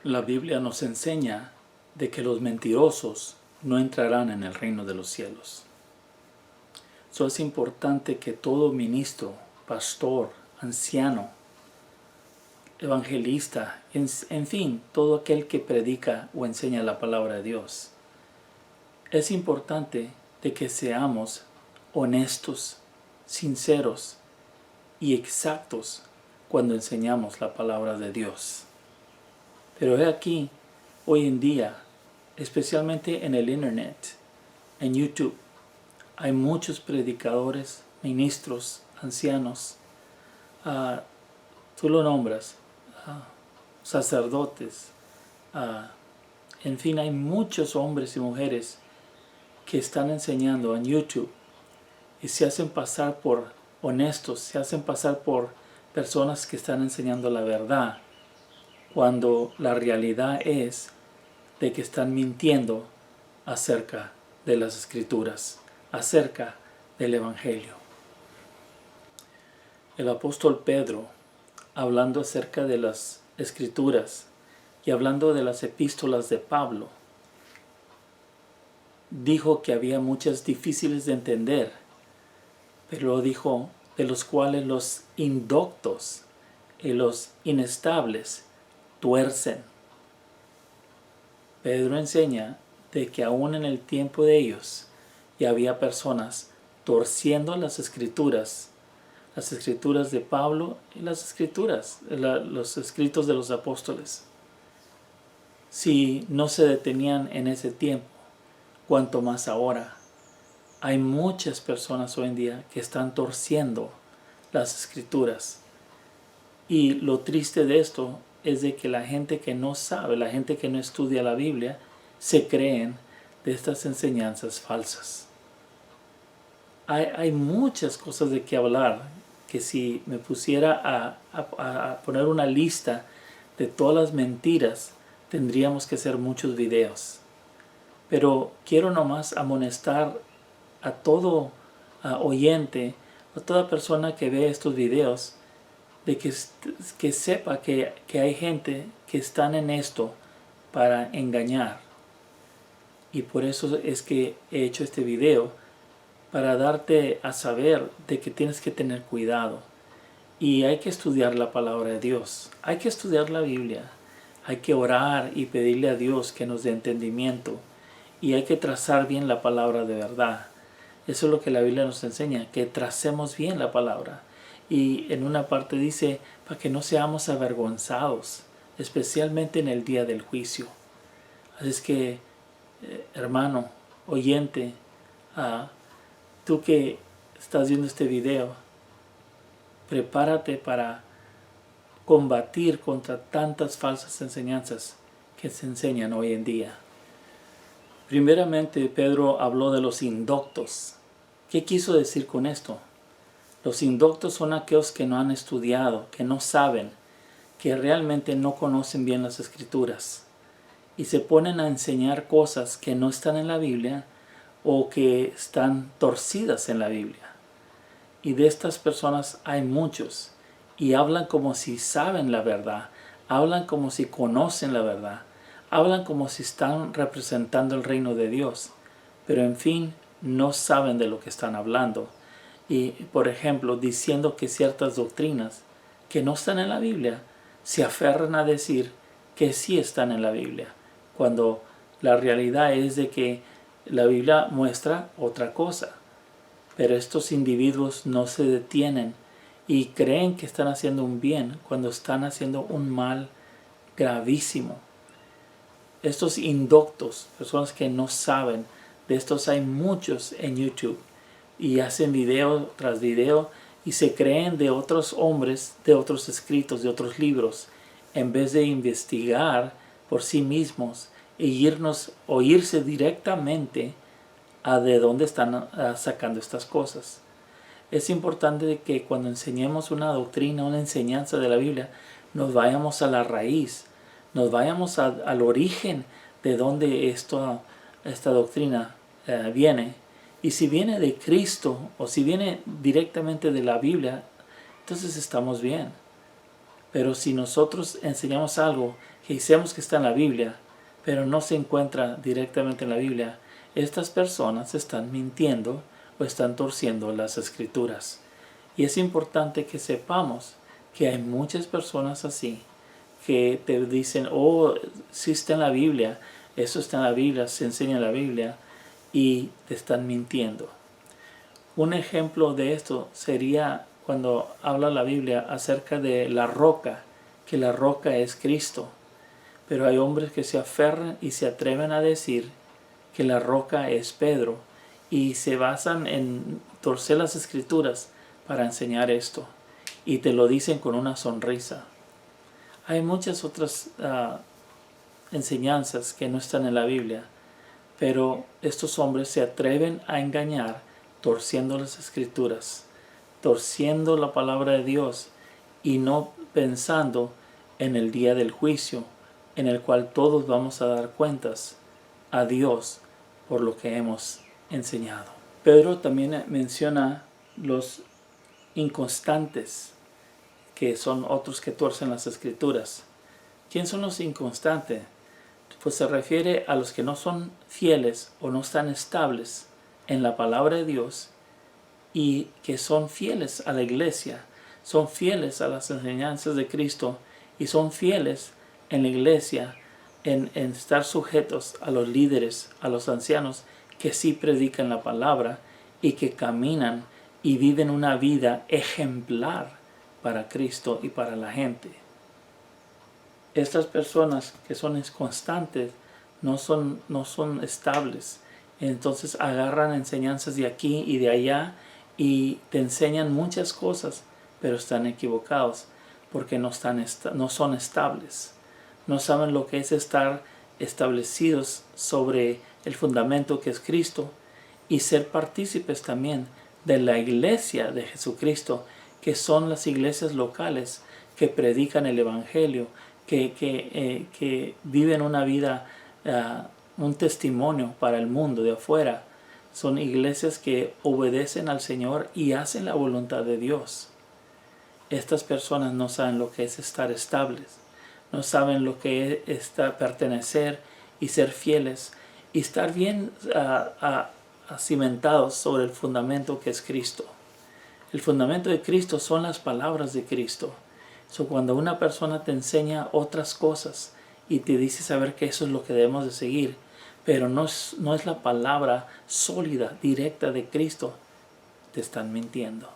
La Biblia nos enseña de que los mentirosos no entrarán en el reino de los cielos. Eso es importante que todo ministro, pastor, anciano, evangelista, en fin, todo aquel que predica o enseña la palabra de Dios. Es importante de que seamos honestos, sinceros y exactos cuando enseñamos la palabra de Dios. Pero he aquí, hoy en día, especialmente en el internet, en YouTube, hay muchos predicadores, ministros, ancianos, tú lo nombras, sacerdotes, en fin, hay muchos hombres y mujeres que están enseñando en YouTube y se hacen pasar por honestos, se hacen pasar por personas que están enseñando la verdad, cuando la realidad es de que están mintiendo acerca de las Escrituras, acerca del Evangelio. El apóstol Pedro, hablando acerca de las Escrituras y hablando de las epístolas de Pablo, dijo que había muchas difíciles de entender, pero dijo de los cuales los indoctos y los inestables tuercen. Pedro enseña de que aún en el tiempo de ellos ya había personas torciendo las escrituras de Pablo y las escrituras, los escritos de los apóstoles. Si no se detenían en ese tiempo, cuanto más ahora. Hay muchas personas hoy en día que están torciendo las escrituras. Y lo triste de esto es de que la gente que no sabe, la gente que no estudia la Biblia, se creen de estas enseñanzas falsas. Hay muchas cosas de qué hablar, que si me pusiera a poner una lista de todas las mentiras, tendríamos que hacer muchos videos. Pero quiero nomás amonestar a todo oyente, a toda persona que ve estos videos, de que sepa que hay gente que están en esto para engañar. Y por eso es que he hecho este video, para darte a saber de que tienes que tener cuidado. Y hay que estudiar la palabra de Dios, hay que estudiar la Biblia, hay que orar y pedirle a Dios que nos dé entendimiento. Y hay que trazar bien la palabra de verdad. Eso es lo que la Biblia nos enseña, que tracemos bien la palabra. Y en una parte dice, para que no seamos avergonzados, especialmente en el día del juicio. Así es que, hermano, oyente, tú que estás viendo este video, prepárate para combatir contra tantas falsas enseñanzas que se enseñan hoy en día. Primeramente, Pedro habló de los indoctos. ¿Qué quiso decir con esto? Los indoctos son aquellos que no han estudiado, que no saben, que realmente no conocen bien las Escrituras y se ponen a enseñar cosas que no están en la Biblia o que están torcidas en la Biblia. Y de estas personas hay muchos y hablan como si saben la verdad, hablan como si conocen la verdad. Hablan como si están representando el reino de Dios, pero en fin, no saben de lo que están hablando. Y, por ejemplo, diciendo que ciertas doctrinas que no están en la Biblia, se aferran a decir que sí están en la Biblia, cuando la realidad es de que la Biblia muestra otra cosa. Pero estos individuos no se detienen y creen que están haciendo un bien cuando están haciendo un mal gravísimo. Estos indoctos, personas que no saben, de estos hay muchos en YouTube y hacen video tras video y se creen de otros hombres, de otros escritos, de otros libros, en vez de investigar por sí mismos e irse directamente a de dónde están sacando estas cosas. Es importante que cuando enseñemos una doctrina, una enseñanza de la Biblia, nos vayamos a la raíz, nos vayamos al origen de donde esta doctrina viene. Y si viene de Cristo o si viene directamente de la Biblia, entonces estamos bien. Pero si nosotros enseñamos algo que decimos que está en la Biblia, pero no se encuentra directamente en la Biblia, estas personas están mintiendo o están torciendo las escrituras. Y es importante que sepamos que hay muchas personas así que te dicen, oh, sí está en la Biblia, eso está en la Biblia, se enseña en la Biblia, y te están mintiendo. Un ejemplo de esto sería cuando habla la Biblia acerca de la roca, que la roca es Cristo. Pero hay hombres que se aferran y se atreven a decir que la roca es Pedro y se basan en torcer las escrituras para enseñar esto. Y te lo dicen con una sonrisa. Hay muchas otras enseñanzas que no están en la Biblia, pero estos hombres se atreven a engañar torciendo las escrituras, torciendo la palabra de Dios y no pensando en el día del juicio, en el cual todos vamos a dar cuentas a Dios por lo que hemos enseñado. Pedro también menciona los inconstantes, que son otros que tuercen las escrituras. ¿Quién son los inconstantes? Pues se refiere a los que no son fieles o no están estables en la palabra de Dios y que son fieles a la iglesia, son fieles a las enseñanzas de Cristo y son fieles en la iglesia en estar sujetos a los líderes, a los ancianos que sí predican la palabra y que caminan y viven una vida ejemplar para Cristo y para la gente. Estas personas que son inconstantes no son estables, entonces agarran enseñanzas de aquí y de allá y te enseñan muchas cosas, pero están equivocados porque no son estables. No saben lo que es estar establecidos sobre el fundamento que es Cristo y ser partícipes también de la iglesia de Jesucristo, que son las iglesias locales que predican el evangelio, que viven una vida, un testimonio para el mundo de afuera. Son iglesias que obedecen al Señor y hacen la voluntad de Dios. Estas personas no saben lo que es estar estables, no saben lo que es pertenecer y ser fieles y estar bien cimentados sobre el fundamento que es Cristo. El fundamento de Cristo son las palabras de Cristo. Cuando una persona te enseña otras cosas y te dice saber que eso es lo que debemos de seguir, pero no es la palabra sólida, directa de Cristo, te están mintiendo.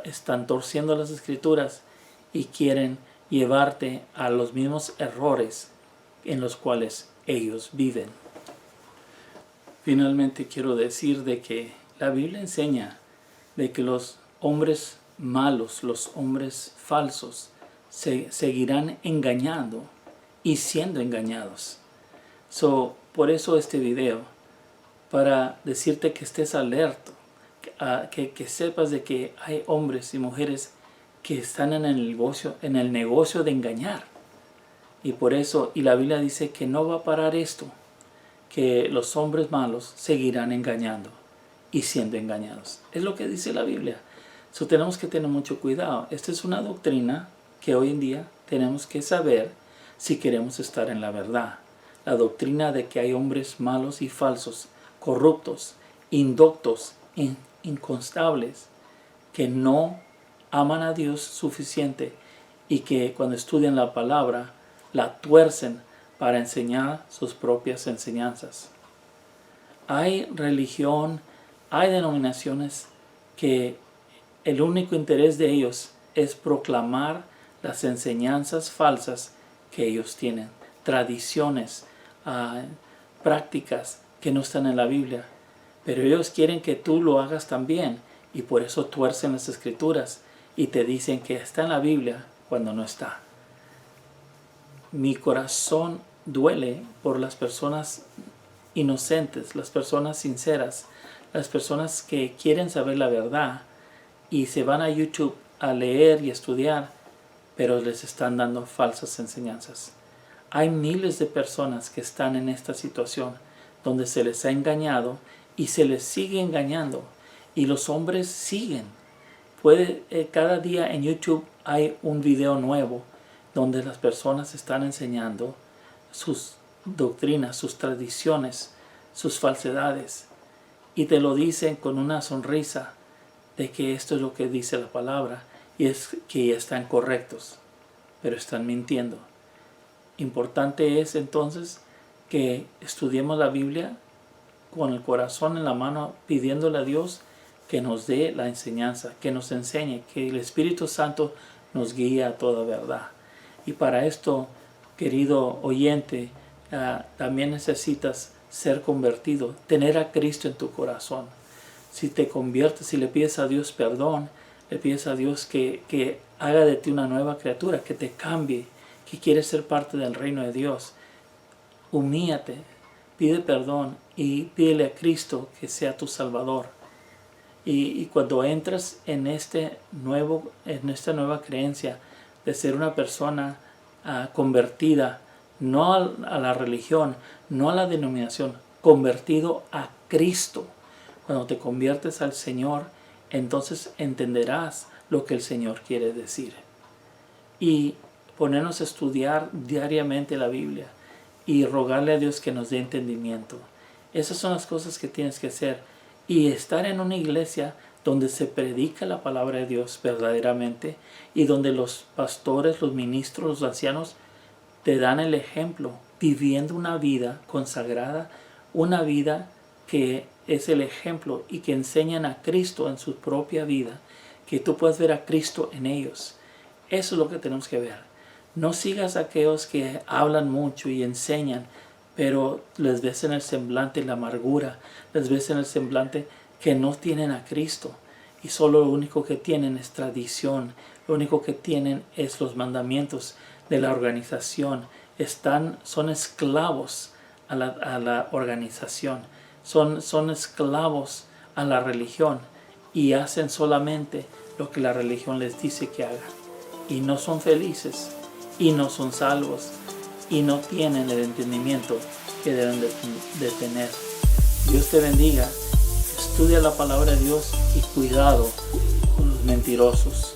Están torciendo las escrituras y quieren llevarte a los mismos errores en los cuales ellos viven. Finalmente quiero decir de que la Biblia enseña de que los hombres malos, los hombres falsos, seguirán engañando y siendo engañados. Por eso este video, para decirte que estés alerta, que sepas de que hay hombres y mujeres que están en el negocio de engañar. Y por eso, y la Biblia dice que no va a parar esto, que los hombres malos seguirán engañando y siendo engañados. Es lo que dice la Biblia. Tenemos que tener mucho cuidado. Esta es una doctrina que hoy en día tenemos que saber si queremos estar en la verdad. La doctrina de que hay hombres malos y falsos, corruptos, indoctos, inconstables, que no aman a Dios suficiente y que cuando estudian la palabra la tuercen para enseñar sus propias enseñanzas. Hay religión, hay denominaciones que el único interés de ellos es proclamar las enseñanzas falsas que ellos tienen, tradiciones, prácticas que no están en la Biblia, pero ellos quieren que tú lo hagas también y por eso tuercen las escrituras y te dicen que está en la Biblia cuando no está. Mi corazón duele por las personas inocentes, las personas sinceras, las personas que quieren saber la verdad y se van a YouTube a leer y estudiar, pero les están dando falsas enseñanzas. Hay miles de personas que están en esta situación donde se les ha engañado y se les sigue engañando y los hombres siguen. Cada día en YouTube hay un video nuevo donde las personas están enseñando sus doctrinas, sus tradiciones, sus falsedades, y te lo dicen con una sonrisa de que esto es lo que dice la palabra y es que están correctos, pero están mintiendo. Importante es entonces que estudiemos la Biblia con el corazón en la mano, pidiéndole a Dios que nos dé la enseñanza, que nos enseñe, que el Espíritu Santo nos guíe a toda verdad. Y para esto, querido oyente, también necesitas ser convertido, tener a Cristo en tu corazón. Si te conviertes, si le pides a Dios perdón, le pides a Dios que haga de ti una nueva criatura, que te cambie, que quieres ser parte del reino de Dios, humíllate, pide perdón y pídele a Cristo que sea tu Salvador. Y cuando entras en esta nueva creencia de ser una persona convertida, no a la religión, no a la denominación, convertido a Cristo. Cuando te conviertes al Señor, entonces entenderás lo que el Señor quiere decir. Y ponernos a estudiar diariamente la Biblia y rogarle a Dios que nos dé entendimiento. Esas son las cosas que tienes que hacer. Y estar en una iglesia donde se predica la palabra de Dios verdaderamente y donde los pastores, los ministros, los ancianos te dan el ejemplo, viviendo una vida consagrada, una vida que es el ejemplo y que enseñan a Cristo en su propia vida, que tú puedes ver a Cristo en ellos. Eso es lo que tenemos que ver. No sigas a aquellos que hablan mucho y enseñan, pero les ves en el semblante la amargura, les ves en el semblante que no tienen a Cristo y solo lo único que tienen es tradición, lo único que tienen es los mandamientos de la organización. Son esclavos a la organización, son esclavos a la religión y hacen solamente lo que la religión les dice que hagan y no son felices y no son salvos y no tienen el entendimiento que deben de tener. Dios te bendiga, estudia la palabra de Dios y cuidado con los mentirosos.